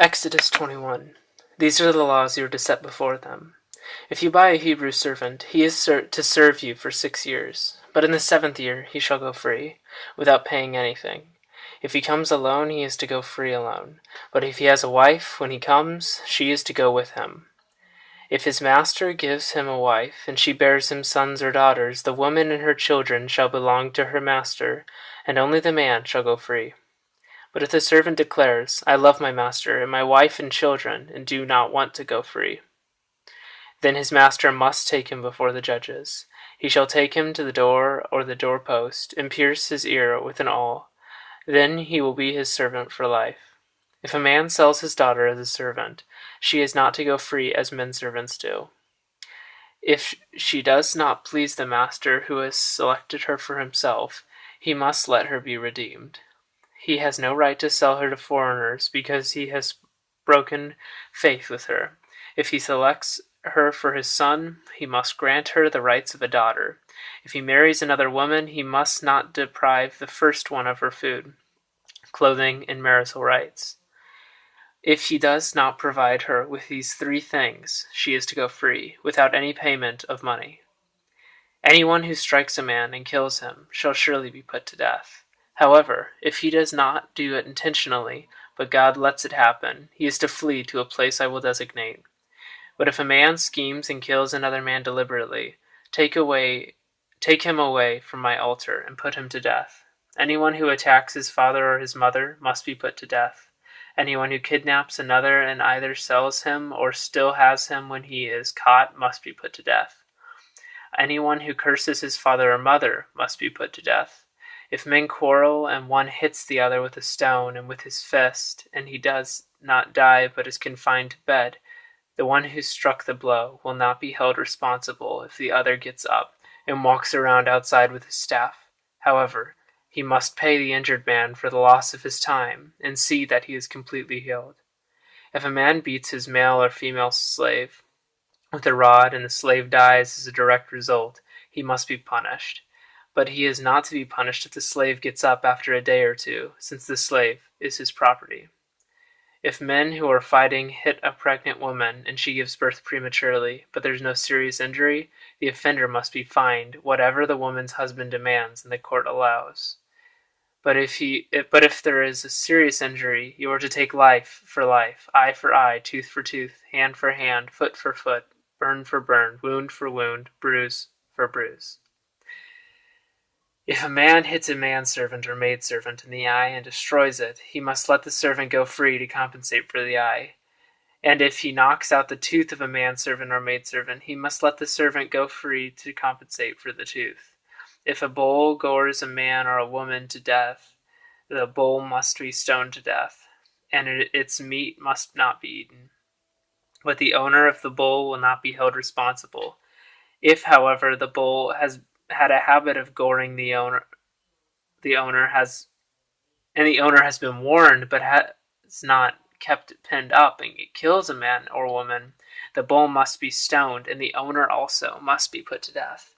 Exodus 21. These are the laws you are to set before them. If you buy a Hebrew servant, he is to serve you for 6 years, but in the 7th year he shall go free, without paying anything. If he comes alone, he is to go free alone, but if he has a wife, when he comes, she is to go with him. If his master gives him a wife, and she bears him sons or daughters, the woman and her children shall belong to her master, and only the man shall go free. But if the servant declares, I love my master and my wife and children, and do not want to go free, then his master must take him before the judges. He shall take him to the door or the doorpost, and pierce his ear with an awl. Then he will be his servant for life. If a man sells his daughter as a servant, she is not to go free as men servants do. If she does not please the master who has selected her for himself, he must let her be redeemed. He has no right to sell her to foreigners because he has broken faith with her. If he selects her for his son, he must grant her the rights of a daughter. If he marries another woman, he must not deprive the first one of her food, clothing, and marital rights. If he does not provide her with these 3 things, she is to go free, without any payment of money. Anyone who strikes a man and kills him shall surely be put to death. However, if he does not do it intentionally, but God lets it happen, he is to flee to a place I will designate. But if a man schemes and kills another man deliberately, take him away from my altar and put him to death. Anyone who attacks his father or his mother must be put to death. Anyone who kidnaps another and either sells him or still has him when he is caught must be put to death. Anyone who curses his father or mother must be put to death. If men quarrel and one hits the other with a stone and with his fist, and he does not die but is confined to bed, the one who struck the blow will not be held responsible if the other gets up and walks around outside with his staff. However, he must pay the injured man for the loss of his time and see that he is completely healed. If a man beats his male or female slave with a rod and the slave dies as a direct result, he must be punished. But he is not to be punished if the slave gets up after a day or 2, since the slave is his property. If men who are fighting hit a pregnant woman and she gives birth prematurely, but there's no serious injury, the offender must be fined whatever the woman's husband demands and the court allows. But if there is a serious injury, you are to take life for life, eye for eye, tooth for tooth, hand for hand, foot for foot, burn for burn, wound for wound, bruise for bruise. If a man hits a manservant or maidservant in the eye and destroys it, he must let the servant go free to compensate for the eye. And if he knocks out the tooth of a manservant or maidservant, he must let the servant go free to compensate for the tooth. If a bull gores a man or a woman to death, the bull must be stoned to death, and its meat must not be eaten. But the owner of the bull will not be held responsible. If, however, the bull has had a habit of goring the owner has been warned but has not kept it pinned up and it kills a man or woman, the bull must be stoned and the owner also must be put to death.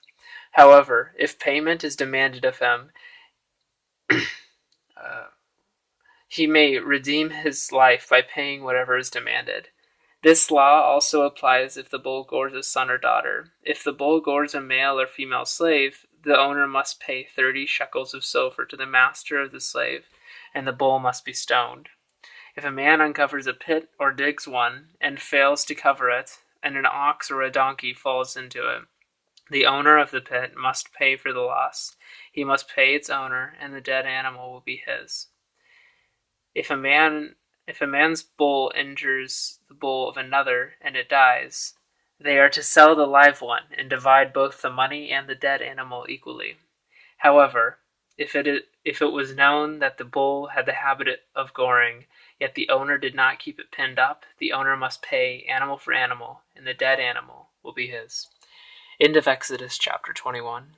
However, if payment is demanded of him, he may redeem his life by paying whatever is demanded. This law also applies if the bull gores a son or daughter. If the bull gores a male or female slave, the owner must pay 30 shekels of silver to the master of the slave, and the bull must be stoned. If a man uncovers a pit or digs one and fails to cover it, and an ox or a donkey falls into it, the owner of the pit must pay for the loss. He must pay its owner, and the dead animal will be his. If a man's bull injures the bull of another and it dies, they are to sell the live one and divide both the money and the dead animal equally. However, if it was known that the bull had the habit of goring, yet the owner did not keep it pinned up, the owner must pay animal for animal, and the dead animal will be his. End of Exodus chapter 21.